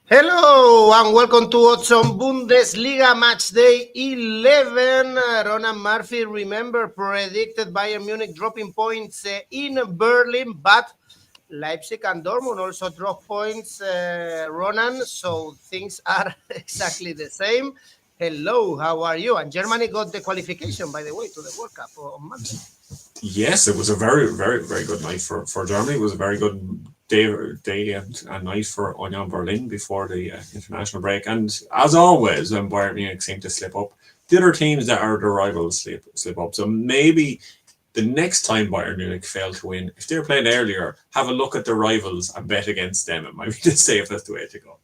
Hello and welcome to 𝐿𝐴𝐧𝐧𝐷𝗀 Bundesliga Matchday 11. Ronan Murphy, remember, predicted Bayern Munich dropping points in Berlin, but Leipzig and Dortmund also drop points, Ronan, so things are exactly the same. Hello, how are you? And Germany got the qualification, by the way, to the World Cup on Monday. Yes, it was a very, very, very good night for Germany. It was a very good day and night for Union Berlin before the international break. And as always, when Bayern Munich seem to slip up, the other teams that are the rivals slip up. So maybe the next time Bayern Munich fail to win, if they're playing earlier, have a look at the rivals and bet against them. It might be the safest way to go.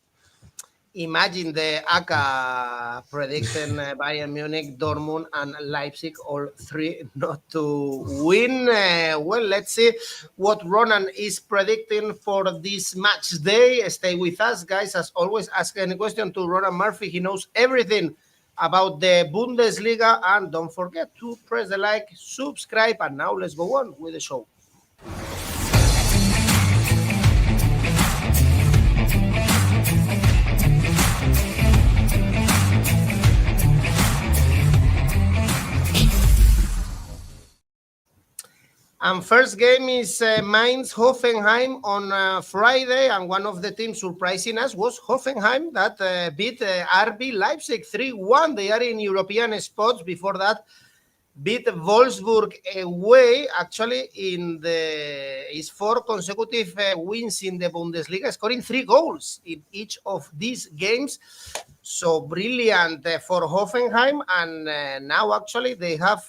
Imagine the ACCA predicting Bayern Munich, Dortmund, and Leipzig, all three not to win. Well, let's see what Ronan is predicting for this match day. Stay with us, guys. As always, ask any question to Ronan Murphy. He knows everything about the Bundesliga. And don't forget to press the like, subscribe, and now let's go on with the show. And first game is Mainz Hoffenheim on Friday, and one of the teams surprising us was Hoffenheim that beat RB Leipzig 3-1. They are in European spots. Before that, beat Wolfsburg away. Actually, is 4 consecutive wins in the Bundesliga, scoring 3 goals in each of these games. So brilliant for Hoffenheim, and now actually they have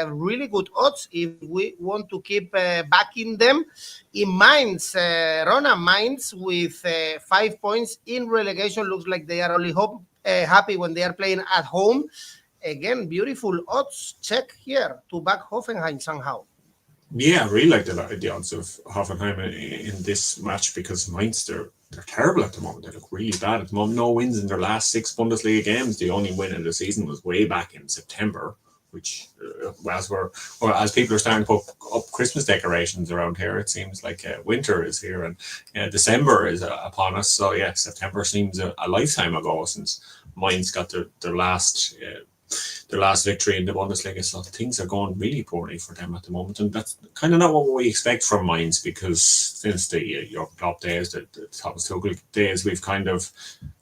really good odds if we want to keep backing them. In Mainz, Ronan, Mainz with 5 points in relegation, looks like they are only happy when they are playing at home. Again, beautiful odds. Check here to back Hoffenheim somehow. Yeah, I really like the odds of Hoffenheim in this match because Mainz, they're terrible at the moment. They look really bad at the moment. No wins in their last 6 Bundesliga games. The only win of the season was way back in September, which as people are starting to put up Christmas decorations around here, it seems like winter is here and December is upon us. So yeah, September seems a lifetime ago since Mainz got their last victory in the Bundesliga, so things are going really poorly for them at the moment, and that's kind of not what we expect from Mainz because since the Jürgen Klopp days, the Thomas Tuchel days, we've kind of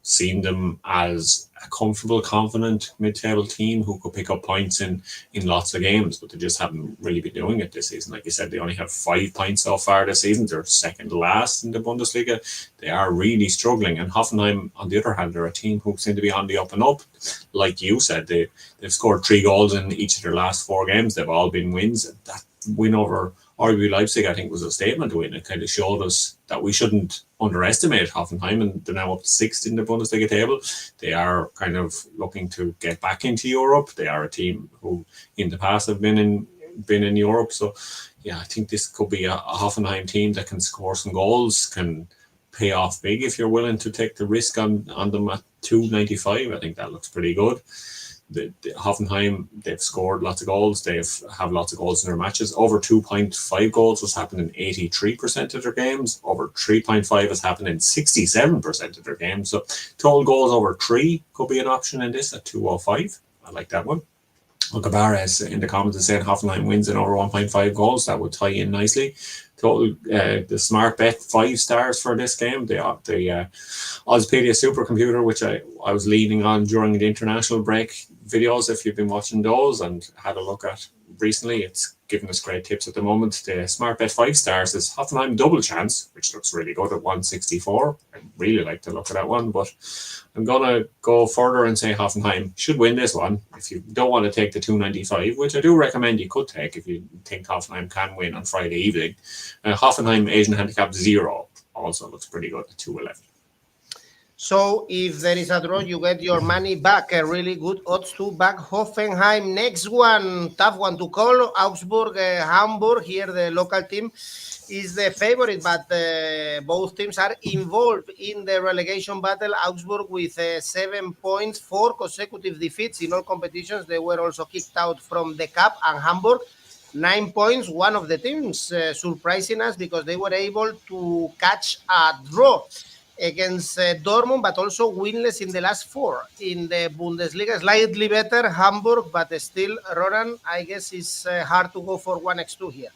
seen them as a comfortable, confident mid-table team who could pick up points in lots of games, but they just haven't really been doing it this season. Like you said, they only have 5 points so far this season. They're second last in the Bundesliga. They are really struggling, and Hoffenheim, on the other hand, they're a team who seem to be on the up and up. Like you said, they've scored 3 goals in each of their last 4 games. They've all been wins. That win over RB Leipzig, I think, was a statement win. It kind of showed us that we shouldn't underestimate Hoffenheim, and they're now up to 6th in the Bundesliga table. They are kind of looking to get back into Europe. They are a team who in the past have been in Europe. So yeah, I think this could be a Hoffenheim team that can score some goals, can pay off big if you're willing to take the risk on them at 2.95. I think that looks pretty good. The Hoffenheim, they've scored lots of goals. They have lots of goals in their matches. Over 2.5 goals has happened in 83% of their games. Over 3.5 has happened in 67% of their games. So total goals over 3 could be an option in this at 2.05. I like that one. 𝗀𝗵𝐴𝐴 in the comments is saying Hoffenheim wins in over 1.5 goals. That would tie in nicely. Total, the smart bet 5 stars for this game. The Oddspedia supercomputer, which I was leaning on during the international break videos, if you've been watching those and had a look at recently, it's giving us great tips at the moment. The smart bet 5 stars is Hoffenheim double chance, which looks really good at 164. I really like to look at that one, but I'm gonna go further and say Hoffenheim should win this one. If you don't want to take the 2.95, which I do recommend you could take if you think Hoffenheim can win on Friday evening, Hoffenheim Asian handicap 0 also looks pretty good at 2.11. So if there is a draw, you get your money back. A really good odds to back Hoffenheim. Next one, tough one to call. Augsburg, Hamburg. Here the local team is the favorite, but both teams are involved in the relegation battle. Augsburg with 7 points, 4 consecutive defeats in all competitions. They were also kicked out from the cup. And Hamburg, 9 points. One of the teams surprising us because they were able to catch a draw. against Dortmund, but also winless in the last 4 in the Bundesliga. Slightly better Hamburg, but still, Ronan, I guess it's hard to go for 1x2 here.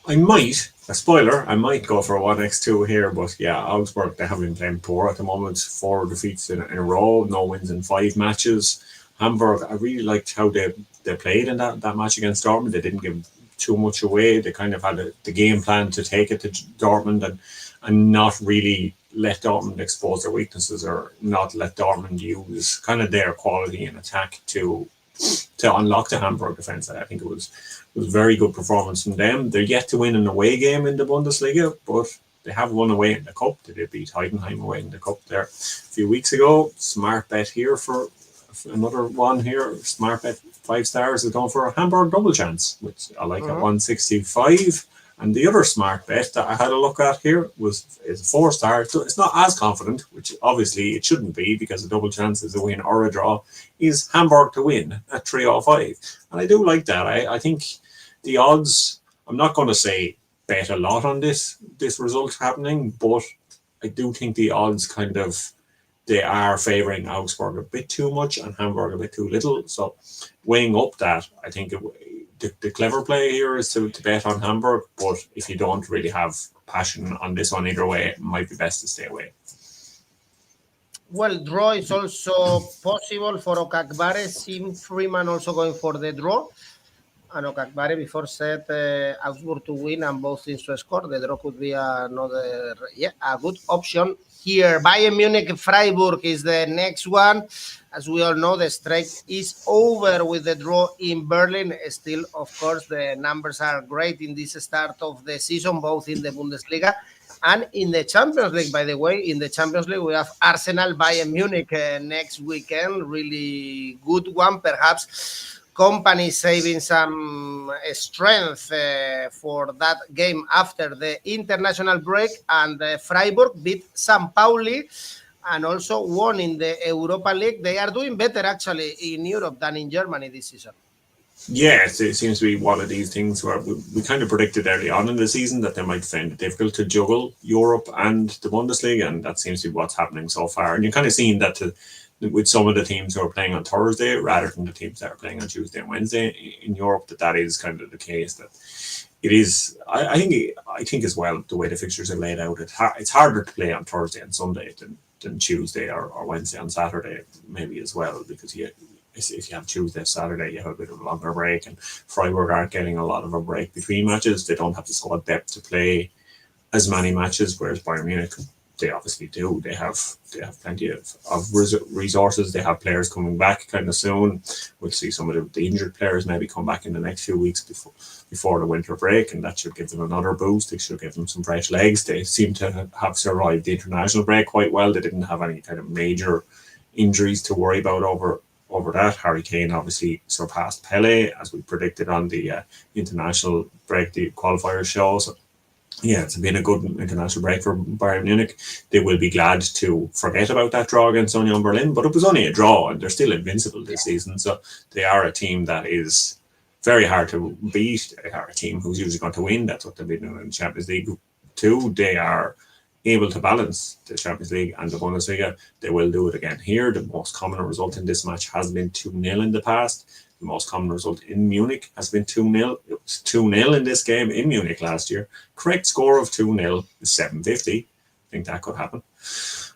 I might, a spoiler, I might go for a 1x2 here, but yeah, Augsburg, they have been playing poor at the moment. 4 defeats in a row, no wins in 5 matches. Hamburg, I really liked how they played in that match against Dortmund. They didn't give too much away. They kind of had the game plan to take it to Dortmund and not really let Dortmund expose their weaknesses, or not let Dortmund use kind of their quality in attack to unlock the Hamburg defense. I think it was a very good performance from them. They're yet to win an away game in the Bundesliga, but they have won away in the cup. They did beat Heidenheim away in the cup there a few weeks ago. Smart bet here for another one here. Smart bet 5 stars is going for a Hamburg double chance, which I like at 165. And the other smart bet that I had a look at here is a 4 star. So it's not as confident, which obviously it shouldn't be, because a double chance is a win or a draw, is Hamburg to win at 305. And I do like that. I think the odds, I'm not going to say bet a lot on this result happening, but I do think the odds kind of, they are favouring Augsburg a bit too much and Hamburg a bit too little. So weighing up that, I think the clever play here is to bet on Hamburg, but if you don't really have passion on this one either way, it might be best to stay away. Well, draw is also possible for 𝐿𝐴𝐴𝐵𝐴𝐵. Sim Freeman also going for the draw. And 𝐿𝐴𝐴𝐵𝐵 before said Augsburg to win and both teams to score. The draw could be another, a good option here. Bayern Munich Freiburg is the next one. As we all know, the strike is over with the draw in Berlin. Still, of course, the numbers are great in this start of the season, both in the Bundesliga and in the Champions League. By the way, in the Champions League, we have Arsenal Bayern Munich next weekend. Really good one, perhaps. Company saving some strength for that game after the international break, and Freiburg beat Pauli and also won in the Europa League. They are doing better actually in Europe than in Germany this season. Yes, it seems to be one of these things where we kind of predicted early on in the season that they might find it difficult to juggle Europe and the Bundesliga, and that seems to be what's happening so far. And you're kind of seeing that with some of the teams who are playing on Thursday rather than the teams that are playing on Tuesday and Wednesday in Europe, that is kind of the case. That it is, I think as well, the way the fixtures are laid out, it's harder to play on Thursday and Sunday than Tuesday or Wednesday and Saturday maybe as well, because if you have Tuesday, Saturday, you have a bit of a longer break, and Freiburg aren't getting a lot of a break between matches. They don't have the squad depth to play as many matches, whereas Bayern Munich, they obviously do. They have plenty of resources. They have players coming back kind of soon. We'll see some of the injured players maybe come back in the next few weeks before the winter break, and that should give them another boost. It should give them some fresh legs. They seem to have survived the international break quite well. They didn't have any kind of major injuries to worry about over that. Harry Kane obviously surpassed Pele, as we predicted on the international break, the qualifiers show. So yeah, it's been a good international break for Bayern Munich. They will be glad to forget about that draw against Union Berlin, but it was only a draw and they're still invincible this season. So they are a team that is very hard to beat. They are a team who's usually going to win. That's what they've been doing in the Champions League too. They are able to balance the Champions League and the Bundesliga. They will do it again here. The most common result in this match has been 2-0 in the past. The most common result in Munich has been 2-0. It was 2-0 in this game in Munich last year. Correct score of 2-0 is 750. I think that could happen.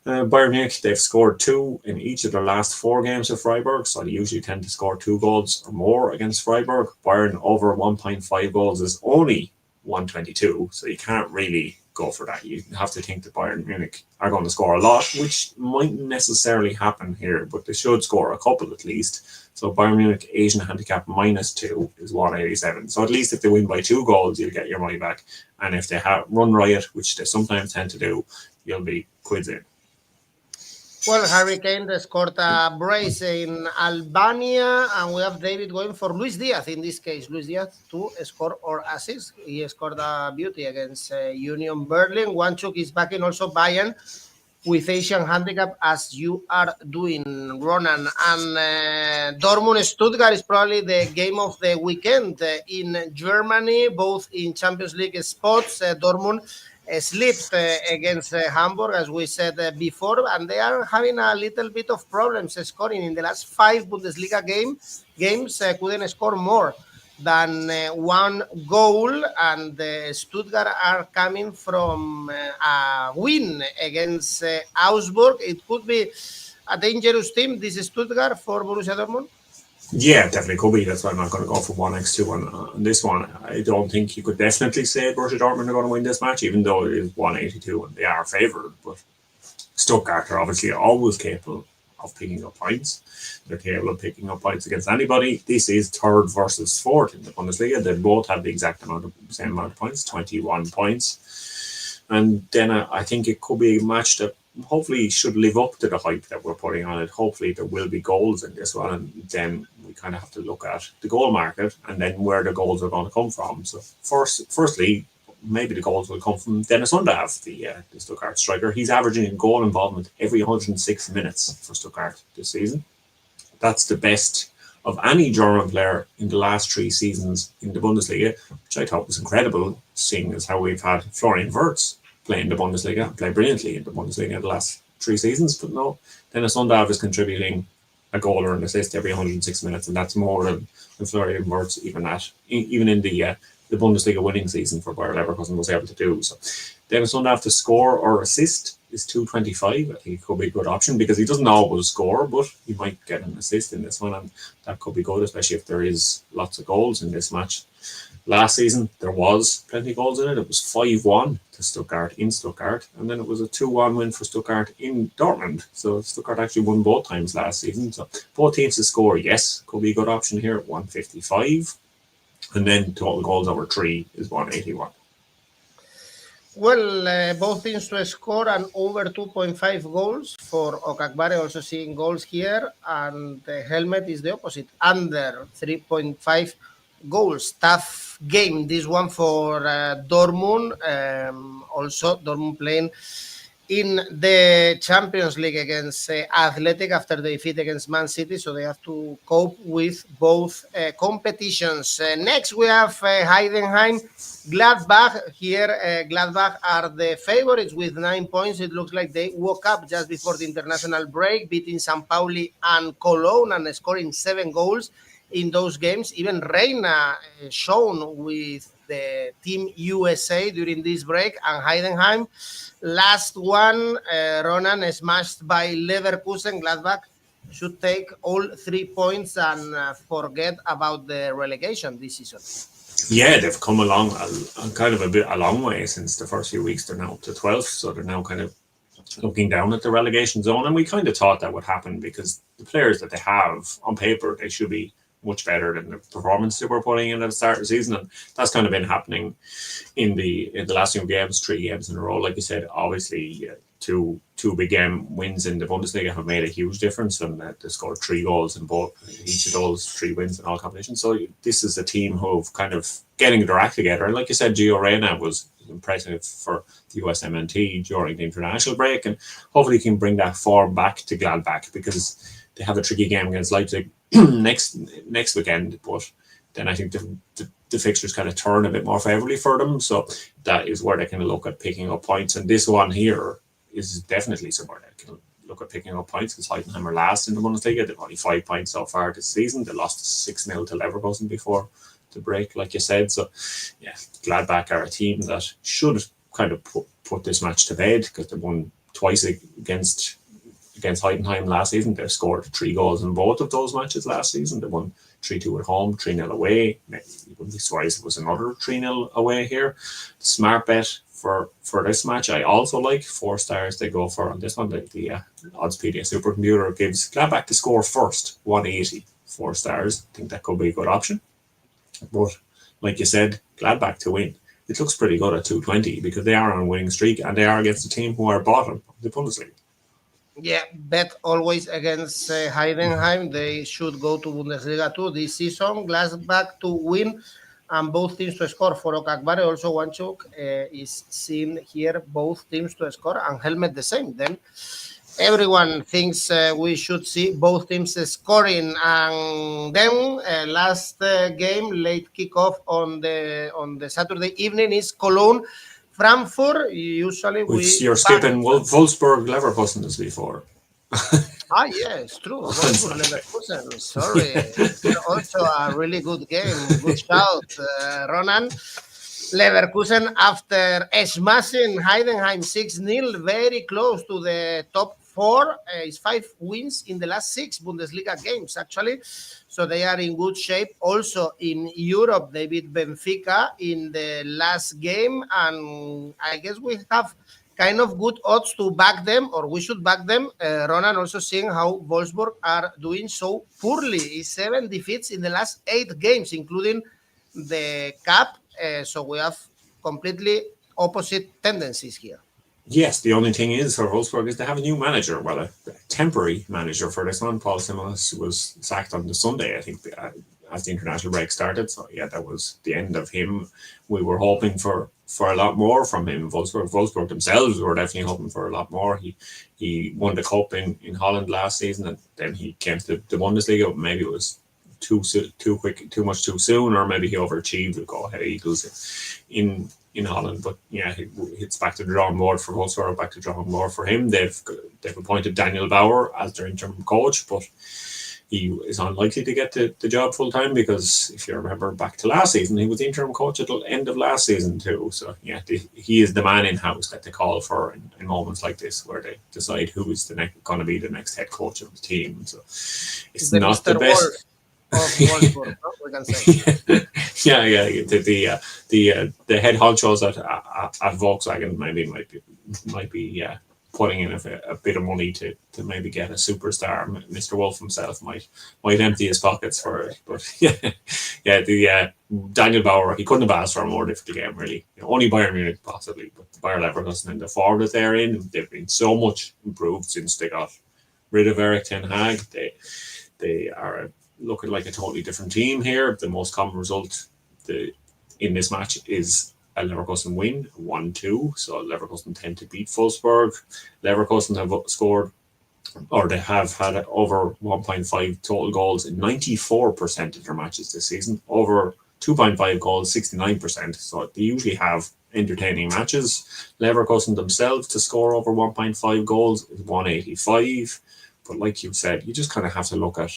Bayern Munich, they've scored 2 in each of their last 4 games of Freiburg, so they usually tend to score 2 goals or more against Freiburg. Bayern over 1.5 goals is only 122, so you can't really go for that. You have to think that Bayern Munich are going to score a lot, which mightn't necessarily happen here, but they should score a couple at least. So Bayern Munich Asian handicap -2 is 187. So at least if they win by 2 goals, you'll get your money back. And if they run riot, which they sometimes tend to do, you'll be quids in. Well, Harry Kane scored a brace in Albania, and we have David going for Luis Diaz in this case. Luis Diaz to score or assist. He scored a beauty against Union Berlin. Wanchuk is backing also Bayern with Asian handicap, as you are doing, Ronan. And Dortmund Stuttgart is probably the game of the weekend in Germany, both in Champions League spots. Dortmund slipped against Hamburg, as we said before, and they are having a little bit of problems scoring. In the last 5 Bundesliga games, couldn't score more than 1 goal, and Stuttgart are coming from a win against Augsburg. It could be a dangerous team, this Stuttgart, for Borussia Dortmund. Yeah, definitely could be. That's why I'm not going to go for 1x2 on this one. I don't think you could definitely say Borussia Dortmund are going to win this match, even though it is 182 and they are favoured. But Stuttgart are obviously always capable of picking up points. They're capable of picking up points against anybody. This is 3rd versus 4th in the Bundesliga. They both have the same amount of points, 21 points. And then I think it could be a match that hopefully should live up to the hype that we're putting on it. Hopefully there will be goals in this one, and then we kind of have to look at the goal market and then where the goals are going to come from. So firstly, maybe the goals will come from Dennis Undav, the Stuttgart striker. He's averaging a goal involvement every 106 minutes for Stuttgart this season. That's the best of any German player in the last 3 seasons in the Bundesliga, which I thought was incredible, seeing as how we've had Florian Wirtz play in the Bundesliga, play brilliantly in the Bundesliga in the last 3 seasons. But no, Dennis Undav is contributing a goal or an assist every 106 minutes, and that's more than Florian Wirtz even in the Bundesliga winning season for Bayer Leverkusen was able to do. So Dennis Undav to score or assist is 225. I think it could be a good option because he doesn't always score, but he might get an assist in this one, and that could be good, especially if there is lots of goals in this match. Last season, there was plenty of goals in it. It was 5-1 to Stuttgart in Stuttgart, and then it was a 2-1 win for Stuttgart in Dortmund. So Stuttgart actually won both times last season. So both teams to score, yes, could be a good option here at 155. And then total goals over 3 is 181. Well, both teams to score and over 2.5 goals for 𝐿𝐴𝐾𝐿, also seeing goals here, and the helmet is the opposite, under 3.5 goals. Tough game, this one for Dortmund. Also, Dortmund playing in the Champions League against Athletic after the defeat against Man City, so they have to cope with both competitions. Next, we have Heidenheim, Gladbach. Here, Gladbach are the favorites with 9 points. It looks like they woke up just before the international break, beating Pauli and Cologne and scoring 7 goals in those games. Even Reina shown with the Team USA during this break, and Heidenheim, last one, Ronan smashed by Leverkusen. Gladbach should take all 3 points and forget about the relegation this season. Yeah, they've come along a long way since the first few weeks. They're now up to 12th, so they're now kind of looking down at the relegation zone, and we kind of thought that would happen because the players that they have on paper, they should be much better than the performance they were putting in at the start of the season, and that's kind of been happening in the last few games, 3 games in a row. Like you said, obviously two big game wins in the Bundesliga have made a huge difference, and they scored 3 goals in each of those 3 wins in all competitions. So this is a team who've kind of getting their act together, and like you said, Gio Reyna was impressive for the USMNT during the international break, and hopefully can bring that form back to Gladbach because they have a tricky game against Leipzig next weekend, but then I think the fixtures kind of turn a bit more favourably for them, so that is where they can look at picking up points. And this one here is definitely somewhere they can look at picking up points because Heidenheim are last in the Bundesliga. They've only 5 points so far this season. They lost 6-0 to Leverkusen before the break, like you said. So yeah, Gladbach are a team that should kind of put this match to bed because they won twice against Heidenheim last season. They scored 3 goals in both of those matches last season. They won 3-2 at home, 3-0 away. You wouldn't be surprised if it was another 3-0 away here. Smart bet for this match, I also like 4 stars they go for on this one. The Oddspedia supercomputer gives Gladbach to score first, 180, 4 stars. I think that could be a good option. But like you said, Gladbach to win. It looks pretty good at 220 because they are on a winning streak and they are against a team who are bottom of the Bundesliga. Yeah, bet always against Heidenheim. They should go to Bundesliga 2 this season. Gladbach to win and both teams to score. For 𝐿𝐴𝐾𝐿, also 𝐿𝐴𝐾𝐿 is seen here, both teams to score, and helmet the same. Then everyone thinks we should see both teams scoring. And then last game, late kickoff on the Saturday evening is Cologne Frankfurt, usually Which you're skipping Wolfsburg Leverkusen is before. Yeah, it's true. Wolfsburg Leverkusen. Sorry. It's also a really good game. Good shout, Ronan. Leverkusen, after smashing Heidenheim 6-0, very close to the top 4. It's 5 wins in the last 6 Bundesliga games, actually. So they are in good shape. Also in Europe, they beat Benfica in the last game. And I guess we have kind of good odds to back them, or we should back them. Ronan, also seeing how Wolfsburg are doing so poorly. It's 7 defeats in the last 8 games, including the cup. So we have completely opposite tendencies here. Yes, the only thing is for Wolfsburg is they have a new manager. Well, a temporary manager for this one. Paul Simmons was sacked on the Sunday, I think, as the international break started. So yeah, that was the end of him. We were hoping for a lot more from him. Wolfsburg themselves were definitely hoping for a lot more. He won the cup in Holland last season, and then he came to the Bundesliga. Maybe it was too quick, too much too soon, or maybe he overachieved with 𝐜𝐴 in Holland. But yeah, it's back to the drawing board for Wolfsburg, back to the drawing board for him. They've appointed 𝗛𝗏𝗏 as their interim coach, but he is unlikely to get the job full time, because if you remember back to last season, he was the interim coach at the end of last season too. So yeah, he is the man in house that they call for in moments like this, where they decide who is going to be the next head coach of the team. So it's not Mr. the best. Wolf of Wolfsburg, we can say. yeah. The head honchos at Volkswagen maybe might be putting in a bit of money to maybe get a superstar. Mr. Wolf himself might empty his pockets for it. But the 𝗛𝗏𝗏, he couldn't have asked for a more difficult game, really. Only Bayern Munich possibly, but Bayer Leverkusen and the form that they're in, they've been so much improved since they got rid of Erik ten Hag. They are looking like a totally different team here. The most common result in this match is a Leverkusen win, 1-2. So Leverkusen tend to beat Wolfsburg. Leverkusen have scored, or they have had over 1.5 total goals in 94% of their matches this season. Over 2.5 goals, 69%. So they usually have entertaining matches. Leverkusen themselves to score over 1.5 goals is 185. But like you said, you just kind of have to look at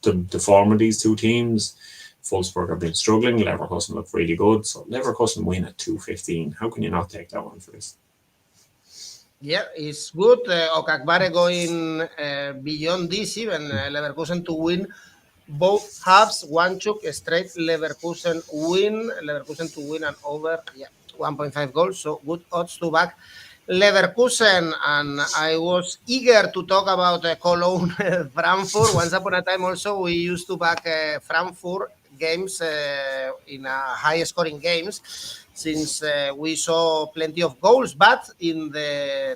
the form of these two teams. Wolfsburg have been struggling. Leverkusen look really good. So Leverkusen win at 2.15. How can you not take that one for this? Yeah, it's good. 𝐿𝐴𝐴𝐵𝐴 going beyond this, even Leverkusen to win both halves. 1-2 straight Leverkusen win. Leverkusen to win and over 1.5 goals. So good odds to back Leverkusen. And I was eager to talk about Cologne Frankfurt. Once upon a time also we used to back Frankfurt games in high scoring games, since we saw plenty of goals, but in the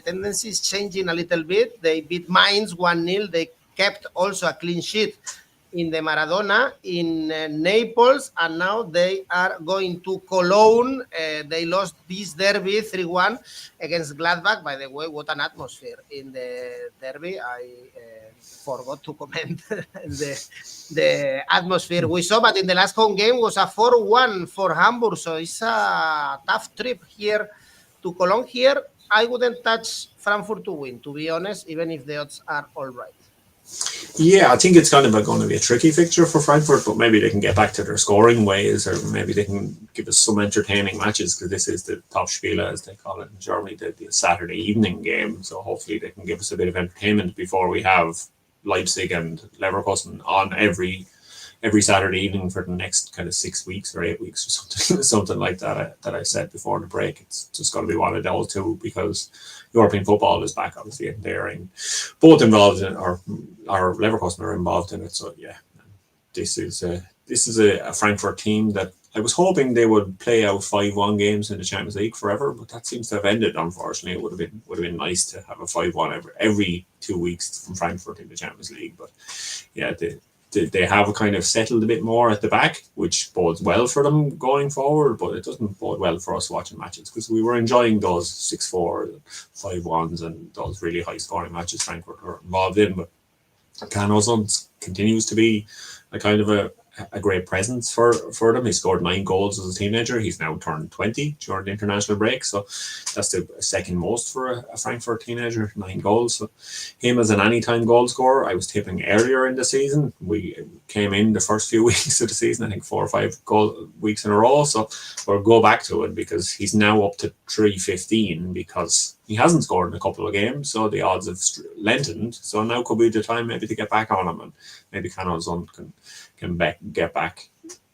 tendency is changing a little bit. They beat Mainz 1-0. They kept also a clean sheet in the Maradona in Naples, and now they are going to Cologne. They lost this derby 3-1 against Gladbach. By the way, what an atmosphere in the derby. I forgot to comment the atmosphere we saw, but in the last home game was a 4-1 for Hamburg. So it's a tough trip here to Cologne. Here, I wouldn't touch Frankfurt to win, to be honest, even if the odds are all right. Yeah, I think it's kind of going to be a tricky fixture for Frankfurt, but maybe they can get back to their scoring ways, or maybe they can give us some entertaining matches, because this is the 𝗵𝐴𝐵𝐴, as they call it in Germany, the Saturday evening game. So hopefully they can give us a bit of entertainment before we have Leipzig and Leverkusen on every Saturday evening for the next kind of 6 weeks or 8 weeks or something like that. That I said before the break. It's just going to be one of those two, because European football is back, obviously, and they're both involved in, or Leverkusen are involved in it. So yeah, this is a Frankfurt team that I was hoping they would play out 5-1 games in the Champions League forever, but that seems to have ended. Unfortunately, it would have been nice to have a 5-1 every 2 weeks from Frankfurt in the Champions League. But yeah, they have kind of settled a bit more at the back, which bodes well for them going forward, but it doesn't bode well for us watching matches, because we were enjoying those 6-4, 5-1s and those really high scoring matches Frankfurt were involved in. But Cano's continues to be a kind of a great presence for them. He scored 9 goals as a teenager. He's now turned 20 during the international break, so that's the second most for a Frankfurt teenager, 9 goals. So him as an anytime goal scorer, I was tipping earlier in the season. We came in the first few weeks of the season, I think 4 or 5 weeks in a row, so we'll go back to it because he's now up to 315 because he hasn't scored in a couple of games, so the odds have lengthened. So now could be the time maybe to get back on him, and maybe 𝐿𝐴𝐽𝐻 can get back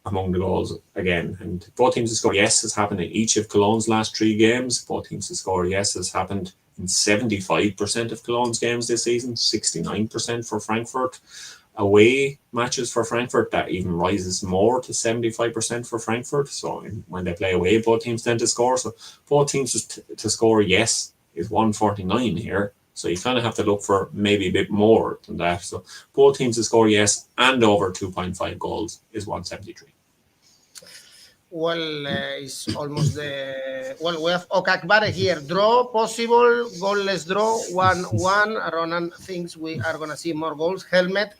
among the goals again. And both teams to score yes has happened in each of Cologne's last 3 games. Both teams to score yes has happened in 75% of Cologne's games this season, 69% for Frankfurt. Away matches for Frankfurt, that even rises more to 75% for Frankfurt. So when they play away, both teams tend to score. So both teams to score yes is 149 here. So you kind of have to look for maybe a bit more than that. So both teams to score yes and over 2.5 goals is 173. Well, it's almost the... Well, we have 𝐿𝐴𝐽𝐻 here. Draw, possible, goalless draw, 1-1. Ronan thinks we are going to see more goals. Helmet,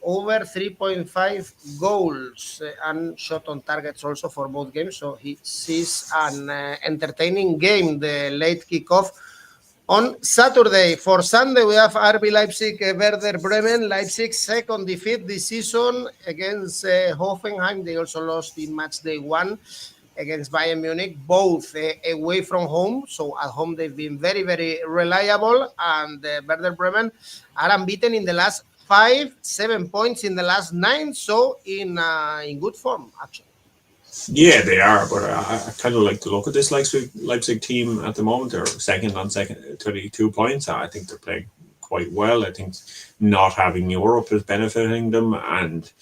over 3.5 goals and shot on targets also for both games. So he sees an entertaining game, the late kickoff on Saturday. For Sunday, we have RB Leipzig, Werder Bremen. Leipzig second defeat this season against Hoffenheim. They also lost in Matchday 1 against Bayern Munich, both away from home. So at home, they've been very, very reliable. And Werder Bremen are unbeaten in the last 5, 7 points in the last 9. So in good form, actually. Yeah, they are, but I kind of like to look at this Leipzig team at the moment. They're second on 32 points. I think they're playing quite well. I think not having Europe is benefiting them, and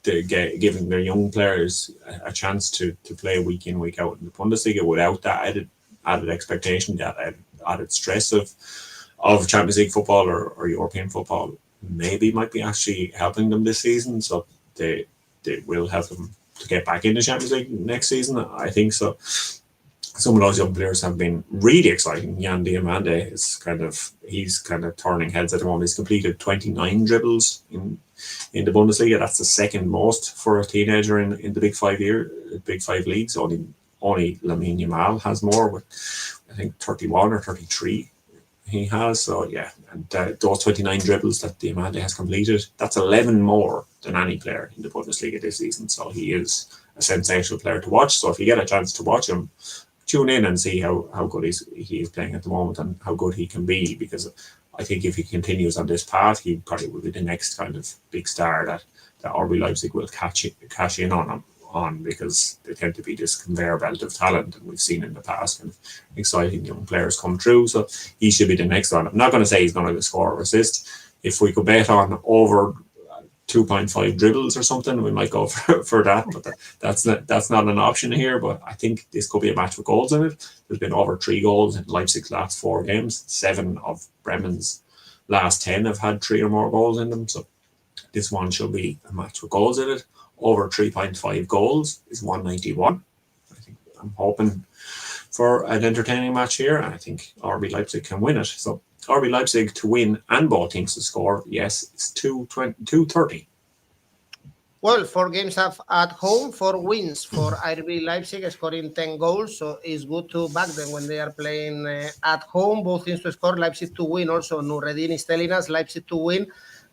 giving their young players a chance to play week in, week out in the Bundesliga without that added expectation, that added stress of Champions League football or European football. Maybe might be actually helping them this season. So they will help them to get back in the Champions League next season, I think so. Some of those young players have been really exciting. 𝐿𝐴𝐽𝐻 he's kind of turning heads at the moment. He's completed 29 dribbles in the Bundesliga. That's the second most for a teenager in the Big Five leagues. Only Lamine Yamal has more, with I think 31 or 33 he has. So yeah, and those 29 dribbles that 𝐿𝐴𝐽𝐻 has completed, that's 11 more than any player in the Bundesliga this season. So he is a sensational player to watch. So if you get a chance to watch him, tune in and see how good he is playing at the moment and how good he can be, because I think if he continues on this path, he probably will be the next kind of big star that RB Leipzig will cash in on him, because they tend to be this conveyor belt of talent, and we've seen in the past kind of exciting young players come through. So he should be the next one. I'm not going to say he's going to score or assist. If we could bet on over 2.5 dribbles or something, we might go for that, but that's not an option here. But I think this could be a match with goals in it. There's been over 3 goals in Leipzig's last 4 games. 7 of Bremen's last 10 have had 3 or more goals in them. So this one should be a match with goals in it. Over 3.5 goals is 191. I think I'm hoping for an entertaining match here, and I think RB Leipzig can win it. So RB Leipzig to win and both teams to score, yes, it's 230. Well, 4 games have at home, 4 wins for RB Leipzig, scoring 10 goals. So it's good to back them when they are playing at home. Both teams to score, Leipzig to win. Also, Nureddin is telling us Leipzig to win.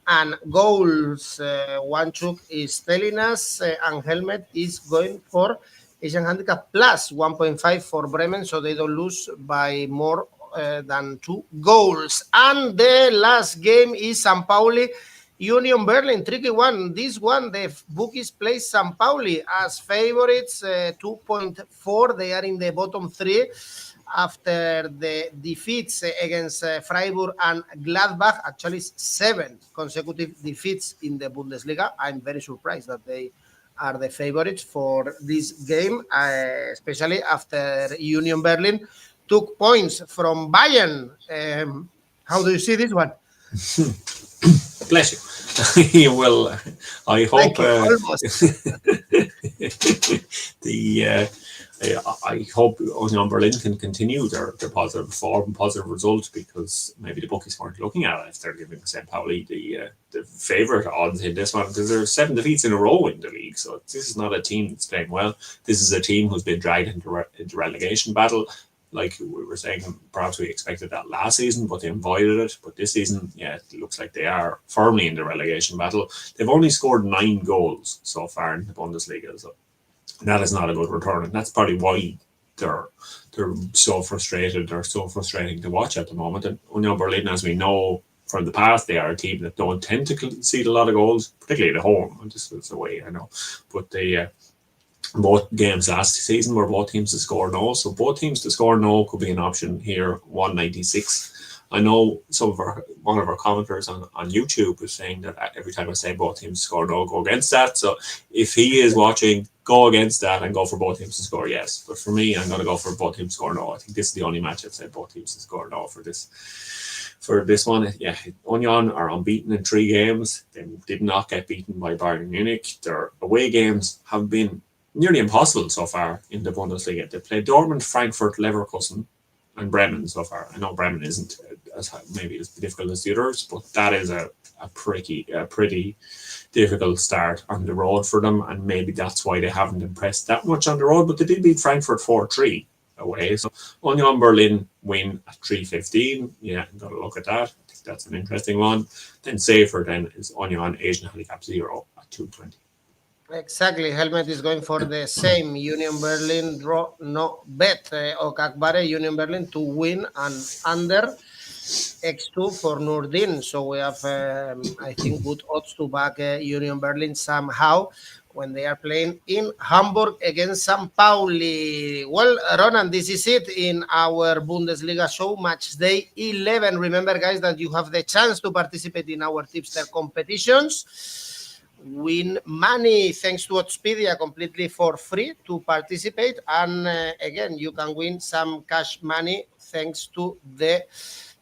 And goals, 𝐿𝐴𝐽𝐻 is telling us, and Helmet is going for Asian handicap plus 1.5 for Bremen, so they don't lose by more than 2 goals. And the last game is St. Pauli, Union Berlin, tricky one. This one, the bookies place St. Pauli as favorites, 2.4. They are in the bottom 3 after the defeats against Freiburg and Gladbach. Actually, 7 consecutive defeats in the Bundesliga. I'm very surprised that they are the favorites for this game, especially after Union Berlin took points from Bayern. How do you see this one? Bless you. Well, I hope I hope Union Berlin can continue their positive form, positive result, because maybe the bookies weren't looking at it if they're giving St. Pauli the favourite odds in this one, because there's 7 defeats in a row in the league. So this is not a team that's playing well. This is a team who's been dragged into relegation battle. Like we were saying, perhaps we expected that last season, but they avoided it. But this season, yeah, it looks like they are firmly in the relegation battle. They've only scored 9 goals so far in the Bundesliga. So that is not a good return, and that's probably why they're so frustrated. They're so frustrating to watch at the moment. And Union Berlin, as we know from the past, they are a team that don't tend to concede a lot of goals, particularly at home. And this is the way I know. But they both games last season were both teams to score no. So both teams to score no could be an option here. 196. I know one of our commenters on YouTube was saying that every time I say both teams score no, go against that. So if he is watching, go against that and go for both teams to score yes. But for me, I'm going to go for both teams to score no. I think this is the only match I've said both teams to score no for this. For this one, yeah, Union are unbeaten in 3 games. They did not get beaten by Bayern Munich. Their away games have been nearly impossible so far in the Bundesliga. They played Dortmund, Frankfurt, Leverkusen, and Bremen so far. I know Bremen isn't maybe as difficult as the others, but that is a pretty difficult start on the road for them, and maybe that's why they haven't impressed that much on the road. But they did beat Frankfurt 4-3 away. So Union Berlin win at 3.15. Yeah, got to look at that. I think that's an interesting one. Then safer then is Union Asian Handicap 0 at 2.20. Exactly. Helmet is going for the same. Union Berlin draw no bet. 𝐿𝐴𝐶𝐿 Union Berlin to win and under 𝑋2 for Nurdin. So we have, I think, good odds to back Union Berlin somehow when they are playing in Hamburg against St. Pauli. Well, Ronan, this is it in our Bundesliga show, match day 11. Remember, guys, that you have the chance to participate in our tipster competitions. Win money thanks to Oddspedia completely for free to participate. And again, you can win some cash money thanks to the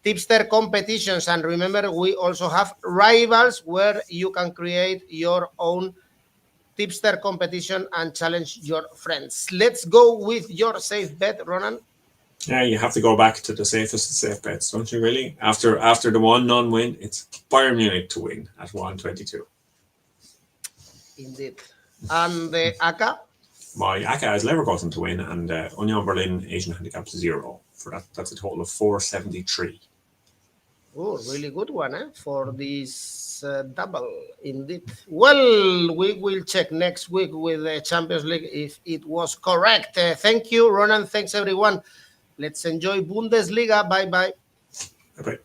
tipster competitions. And remember, we also have rivals where you can create your own tipster competition and challenge your friends. Let's go with your safe bet, Ronan. Yeah, you have to go back to the safest of safe bets, don't you really? After the 1-0 win, it's Bayern Munich to win at 1.22. Indeed. And the ACCA? My ACCA is Leverkusen to win, and Union Berlin Asian Handicap 0 for that. That's a total of 473. Oh, really good one, for this double, indeed. Well, we will check next week with the Champions League if it was correct. Thank you, Ronan. Thanks, everyone. Let's enjoy Bundesliga. Bye-bye. Bye-bye.